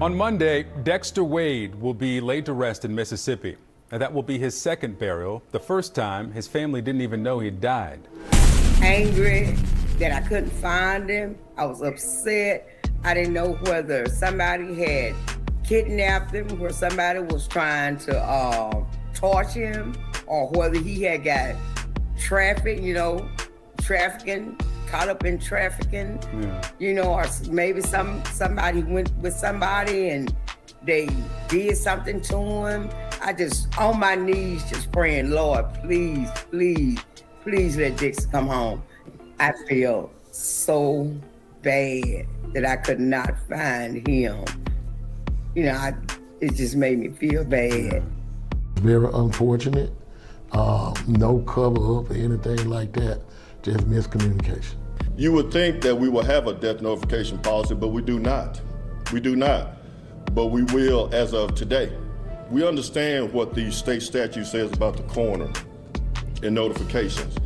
On Monday, Dexter Wade will be laid to rest in Mississippi. And that will be his second burial. The first time, his family didn't even know he died. Angry that I couldn't find him. I was upset. I didn't know whether somebody had kidnapped him, where somebody was trying to torch him, or whether he had got trafficking, caught up in trafficking, or maybe somebody went with somebody and they did something to him. I just, on my knees, just praying, Lord, please, please, please let Dexter come home. I feel so bad that I could not find him. It just made me feel bad. Very unfortunate. No cover up or anything like that, just miscommunication. You would think that we will have a death notification policy, but we do not. We do not, but we will as of today. We understand what the state statute says about the coroner and notifications,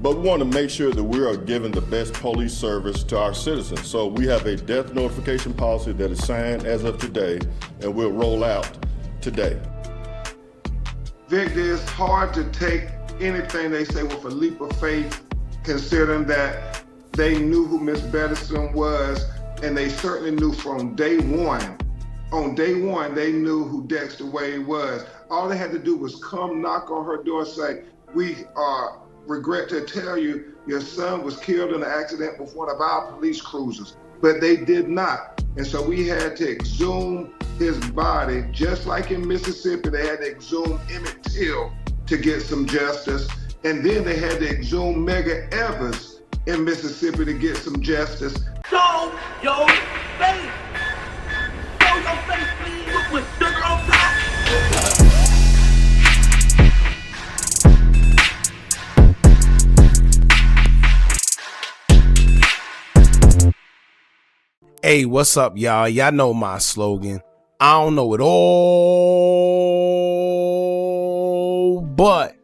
but we want to make sure that we are giving the best police service to our citizens. So we have a death notification policy that is signed as of today and will roll out today. Victor, it's hard to take anything they say with a leap of faith, considering that they knew who Miss Beddison was, and they certainly knew from day one. On day one, they knew who Dexter Wade was. All they had to do was come knock on her door, say, we regret to tell you your son was killed in an accident with one of our police cruisers. But they did not. And so we had to exhume his body, just like in Mississippi, they had to exhume Emmett Till to get some justice. And then they had to exhume Medgar Evers in Mississippi to get some justice. Show your face! Show your face, please, with sugar on top! Hey, what's up, y'all? Y'all know my slogan. I don't know it all, but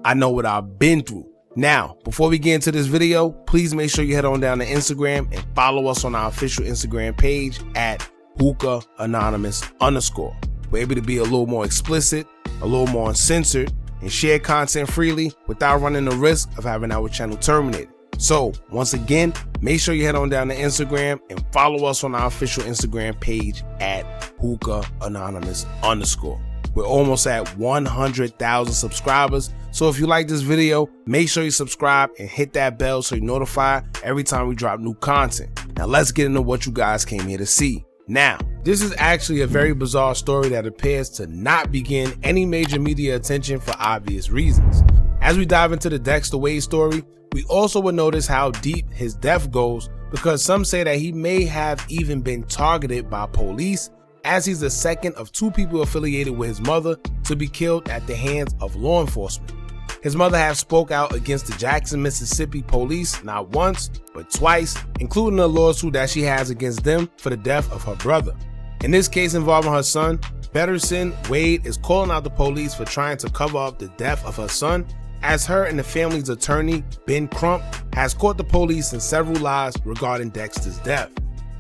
I know what I've been through. Now, before we get into this video, please make sure you head on down to Instagram and follow us on our official Instagram page at Hookah Anonymous _. We're able to be a little more explicit, a little more uncensored, and share content freely without running the risk of having our channel terminated. So once again, make sure you head on down to Instagram and follow us on our official Instagram page at Hookah Anonymous _. We're almost at 100,000 subscribers. So if you like this video, make sure you subscribe and hit that bell so you're notified every time we drop new content. Now let's get into what you guys came here to see. Now, this is actually a very bizarre story that appears to not begin any major media attention for obvious reasons. As we dive into the Dexter Wade story, we also will notice how deep his death goes, because some say that he may have even been targeted by police, as he's the second of two people affiliated with his mother to be killed at the hands of law enforcement. His mother has spoke out against the Jackson, Mississippi police not once, but twice, including a lawsuit that she has against them for the death of her brother. In this case involving her son, Dexter Wade is calling out the police for trying to cover up the death of her son, as her and the family's attorney, Ben Crump, has caught the police in several lies regarding Dexter's death.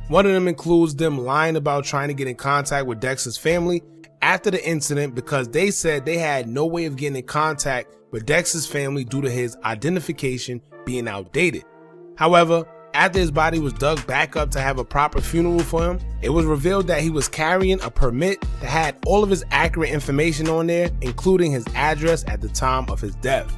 One of them includes them lying about trying to get in contact with Dexter's family after the incident, because they said they had no way of getting in contact with Dexter's family due to his identification being outdated. However, after his body was dug back up to have a proper funeral for him, it was revealed that he was carrying a permit that had all of his accurate information on there, including his address at the time of his death.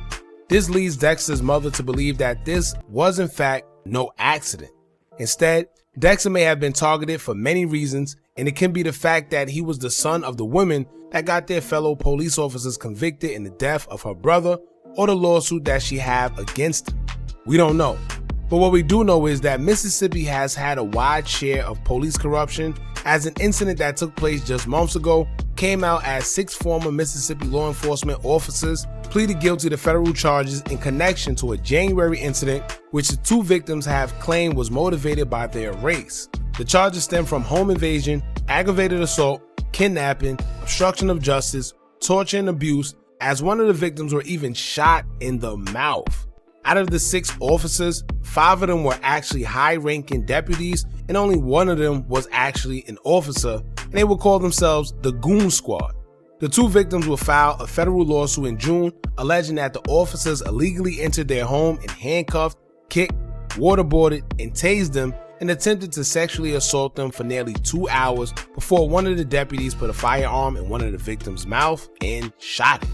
This leads Dexter's mother to believe that this was in fact no accident. Instead, Dexter may have been targeted for many reasons, and it can be the fact that he was the son of the women that got their fellow police officers convicted in the death of her brother, or the lawsuit that she had against him. We don't know. But what we do know is that Mississippi has had a wide share of police corruption, as an incident that took place just months ago came out as 6 former Mississippi law enforcement officers pleaded guilty to federal charges in connection to a January incident which the 2 victims have claimed was motivated by their race. The charges stem from home invasion, aggravated assault, kidnapping, obstruction of justice, torture and abuse, as one of the victims were even shot in the mouth. Out of the 6 officers, 5 of them were actually high-ranking deputies, and only one of them was actually an officer, and they would call themselves the Goon Squad. The two victims would file a federal lawsuit in June alleging that the officers illegally entered their home and handcuffed, kicked, waterboarded, and tased them and attempted to sexually assault them for nearly 2 hours before one of the deputies put a firearm in one of the victims' mouth and shot him.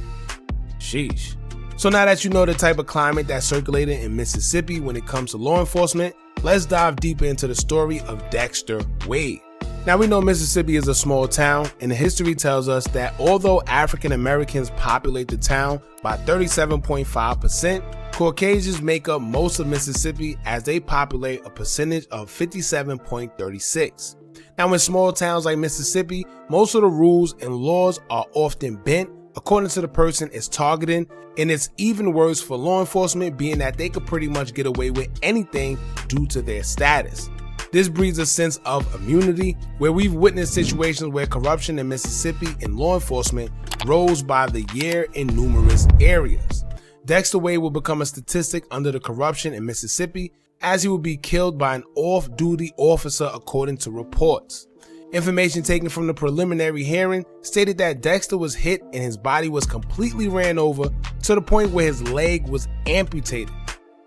Sheesh. So now that you know the type of climate that's circulating in Mississippi when it comes to law enforcement, let's dive deeper into the story of Dexter Wade. Now we know Mississippi is a small town, and the history tells us that although African Americans populate the town by 37.5%, Caucasians make up most of Mississippi as they populate a percentage of 57.36. Now in small towns like Mississippi, most of the rules and laws are often bent according to the person it's targeting, and it's even worse for law enforcement, being that they could pretty much get away with anything due to their status. This breeds a sense of immunity, where we've witnessed situations where corruption in Mississippi in law enforcement rose by the year in numerous areas. Dexter Wade will become a statistic under the corruption in Mississippi, as he will be killed by an off-duty officer according to reports. Information taken from the preliminary hearing stated that Dexter was hit and his body was completely ran over to the point where his leg was amputated.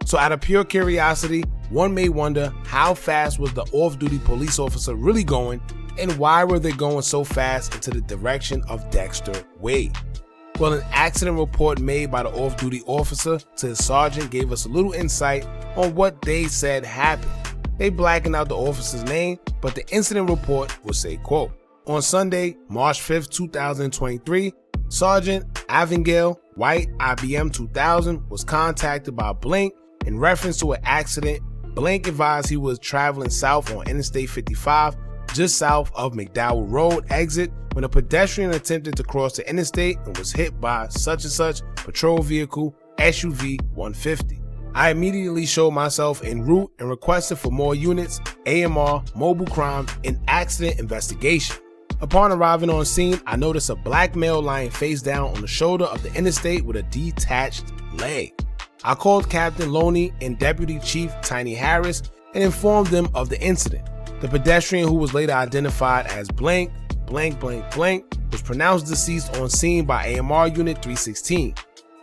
So out of pure curiosity, one may wonder, how fast was the off-duty police officer really going, and why were they going so fast into the direction of Dexter Wade? Well, an accident report made by the off-duty officer to his sergeant gave us a little insight on what they said happened. They blackened out the officer's name, but the incident report will say, quote, "On Sunday, March 5th, 2023, Sergeant Avangel White, IBM 2000, was contacted by Blank in reference to an accident. Blank advised he was traveling south on Interstate 55, just south of McDowell Road exit, when a pedestrian attempted to cross the interstate and was hit by such and such patrol vehicle SUV 150. I immediately showed myself en route and requested for more units, AMR, mobile crime, and accident investigation. Upon arriving on scene, I noticed a black male lying face down on the shoulder of the interstate with a detached leg. I called Captain Loney and Deputy Chief Tiny Harris and informed them of the incident. The pedestrian, who was later identified as blank, was pronounced deceased on scene by AMR Unit 316.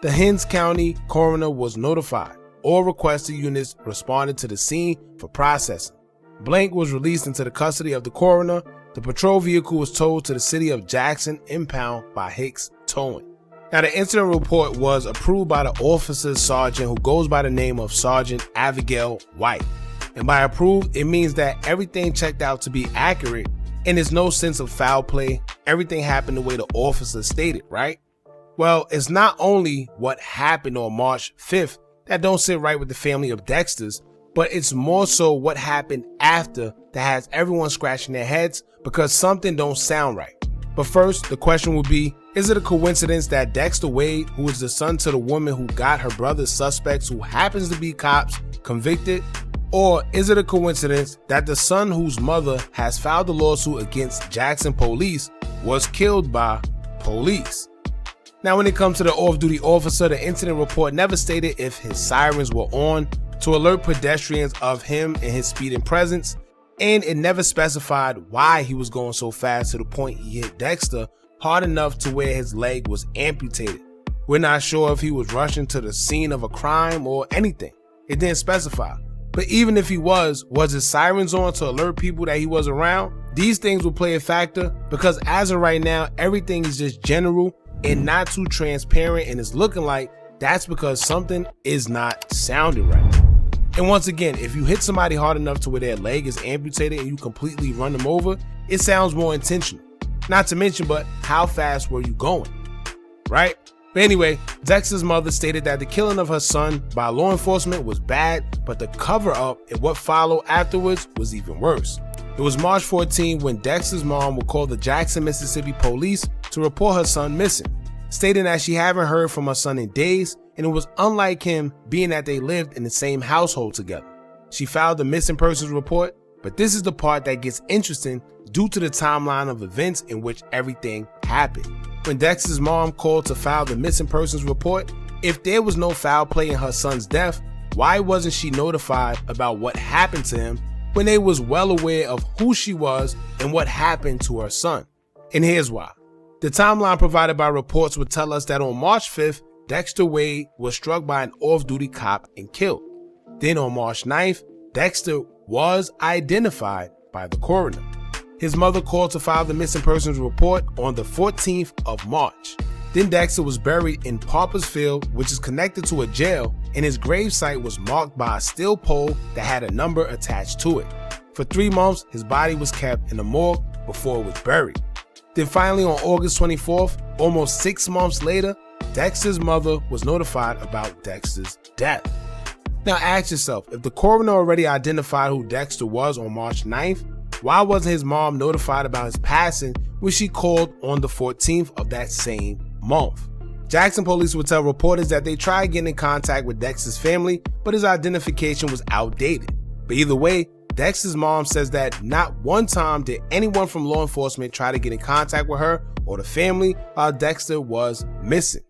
The Hinds County coroner was notified. All requested units responded to the scene for processing. Blank was released into the custody of the coroner. The patrol vehicle was towed to the city of Jackson, impound by Hicks Towing. Now, the incident report was approved by the officer's sergeant, who goes by the name of Sergeant Avangel White. And by approved, it means that everything checked out to be accurate and there's no sense of foul play. Everything happened the way the officer stated, right? Well, it's not only what happened on March 5th that don't sit right with the family of Dexters, but it's more so what happened after that has everyone scratching their heads because something don't sound right. But first, the question would be, is it a coincidence that Dexter Wade, who is the son to the woman who got her brother's suspects, who happens to be cops, convicted? Or is it a coincidence that the son whose mother has filed a lawsuit against Jackson police was killed by police? Now, when it comes to the off-duty officer, the incident report never stated if his sirens were on to alert pedestrians of him and his speeding presence, and it never specified why he was going so fast to the point he hit Dexter hard enough to where his leg was amputated. We're not sure if he was rushing to the scene of a crime or anything. It didn't specify. But even if he was his sirens on to alert people that he was around? These things will play a factor because as of right now, everything is just general and not too transparent, and it's looking like that's because something is not sounding right. And once again, if you hit somebody hard enough to where their leg is amputated and you completely run them over, it sounds more intentional. Not to mention, but how fast were you going, right? But anyway, Dexter's mother stated that the killing of her son by law enforcement was bad, but the cover-up and what followed afterwards was even worse. It was March 14 when Dexter's mom would call the Jackson, Mississippi police to report her son missing, stating that she haven't heard from her son in days, and it was unlike him being that they lived in the same household together. She filed the missing persons report, but this is the part that gets interesting due to the timeline of events in which everything happened. When Dexter's mom called to file the missing persons report, if there was no foul play in her son's death, why wasn't she notified about what happened to him when they was well aware of who she was and what happened to her son. And here's why. The timeline provided by reports would tell us that on March 5th, Dexter Wade was struck by an off-duty cop and killed. Then on March 9th, Dexter was identified by the coroner. His mother called to file the missing persons report on the 14th of March. Then Dexter was buried in Pauper's Field, which is connected to a jail, and his gravesite was marked by a steel pole that had a number attached to it. For 3 months, his body was kept in the morgue before it was buried. Then finally on August 24th, almost 6 months later, Dexter's mother was notified about Dexter's death. Now ask yourself, if the coroner already identified who Dexter was on March 9th, why wasn't his mom notified about his passing when she called on the 14th of that same month? Jackson police would tell reporters that they tried getting in contact with Dexter's family, but his identification was outdated. But either way, Dexter's mom says that not one time did anyone from law enforcement try to get in contact with her or the family while Dexter was missing.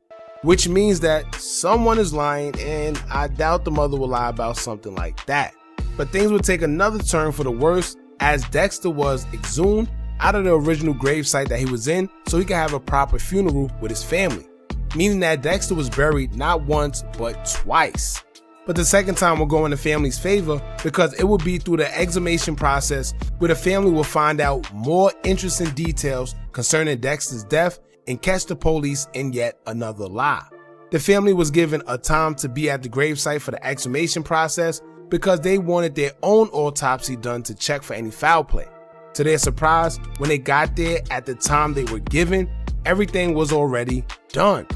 Which means that someone is lying, and I doubt the mother will lie about something like that. But things would take another turn for the worse as Dexter was exhumed out of the original gravesite that he was in so he could have a proper funeral with his family. Meaning that Dexter was buried not once but twice. But the second time will go in the family's favor because it will be through the exhumation process where the family will find out more interesting details concerning Dexter's death and catch the police in yet another lie. The family was given a time to be at the gravesite for the exhumation process because they wanted their own autopsy done to check for any foul play. To their surprise, when they got there at the time they were given, everything was already done.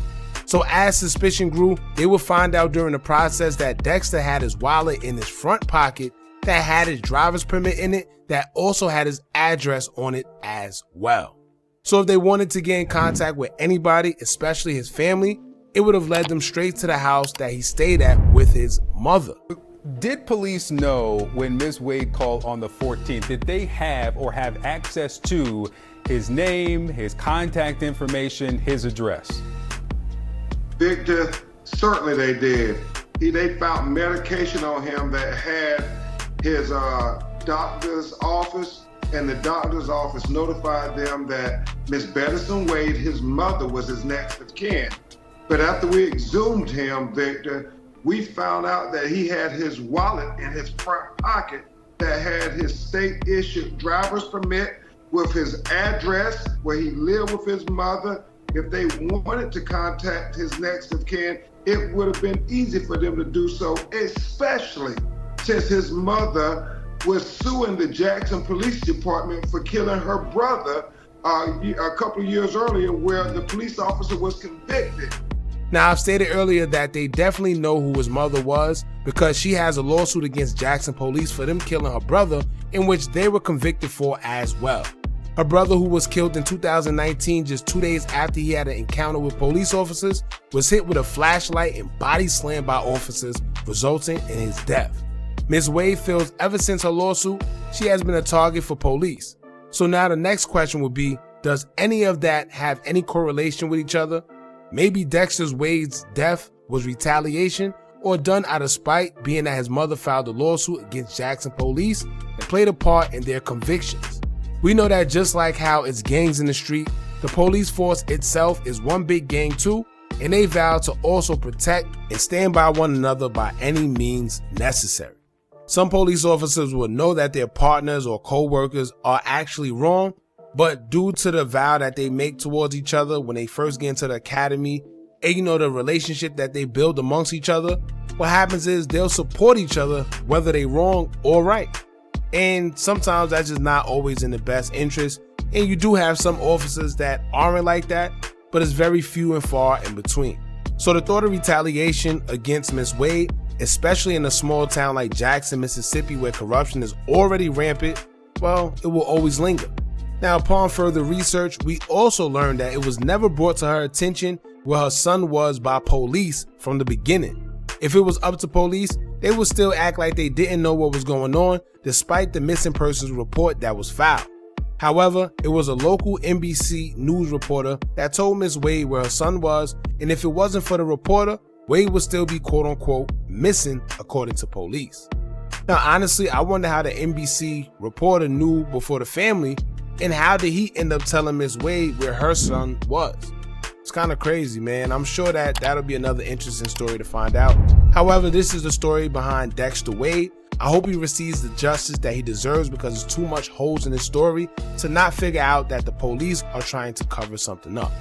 So as suspicion grew, they would find out during the process that Dexter had his wallet in his front pocket that had his driver's permit in it that also had his address on it as well. So if they wanted to get in contact with anybody, especially his family, it would have led them straight to the house that he stayed at with his mother. Did police know when Ms. Wade called on the 14th, did they have or have access to his name, his contact information, his address? Victor, certainly they did. They found medication on him that had his doctor's office, and the doctor's office notified them that Miss Bettison Wade, his mother, was his next of kin. But after we exhumed him, Victor, we found out that he had his wallet in his front pocket that had his state-issued driver's permit with his address where he lived with his mother. If they wanted to contact his next of kin, it would have been easy for them to do so, especially since his mother was suing the Jackson Police Department for killing her brother a couple of years earlier, where the police officer was convicted. Now, I've stated earlier that they definitely know who his mother was because she has a lawsuit against Jackson police for them killing her brother, in which they were convicted for as well. Her brother, who was killed in 2019, just 2 days after he had an encounter with police officers, was hit with a flashlight and body slammed by officers, resulting in his death. Ms. Wade feels ever since her lawsuit, she has been a target for police. So now the next question would be, does any of that have any correlation with each other? Maybe Dexter Wade's death was retaliation or done out of spite, being that his mother filed a lawsuit against Jackson police and played a part in their convictions. We know that just like how it's gangs in the street, the police force itself is one big gang too, and they vow to also protect and stand by one another by any means necessary. Some police officers will know that their partners or co-workers are actually wrong, but due to the vow that they make towards each other when they first get into the academy, and the relationship that they build amongst each other, what happens is they'll support each other whether they wrong or right. And sometimes that's just not always in the best interest, and you do have some officers that aren't like that, but it's very few and far in between. So the thought of retaliation against Miss Wade, especially in a small town like Jackson, Mississippi, where corruption is already rampant, well, it will always linger. Now, upon further research, we also learned that it was never brought to her attention where her son was by police from the beginning. If it was up to police, they would still act like they didn't know what was going on, despite the missing persons report that was filed. However, it was a local NBC news reporter that told Miss Wade where her son was, and if it wasn't for the reporter, Wade would still be quote unquote missing according to police. Now, honestly, I wonder how the NBC reporter knew before the family, and how did he end up telling Miss Wade where her son was? It's kind of crazy, man. I'm sure that that'll be another interesting story to find out. However, this is the story behind Dexter Wade. I hope he receives the justice that he deserves, because there's too much holes in his story to not figure out that the police are trying to cover something up.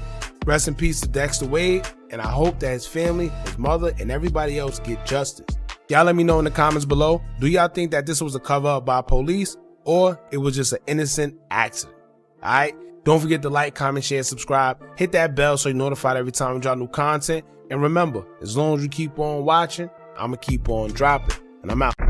Rest in peace to Dexter Wade, and I hope that his family, his mother, and everybody else get justice. Y'all let me know in the comments below, do y'all think that this was a cover up by police, or it was just an innocent accident? Alright? Don't forget to like, comment, share, subscribe. Hit that bell so you're notified every time we drop new content. And remember, as long as you keep on watching, I'ma keep on dropping. And I'm out.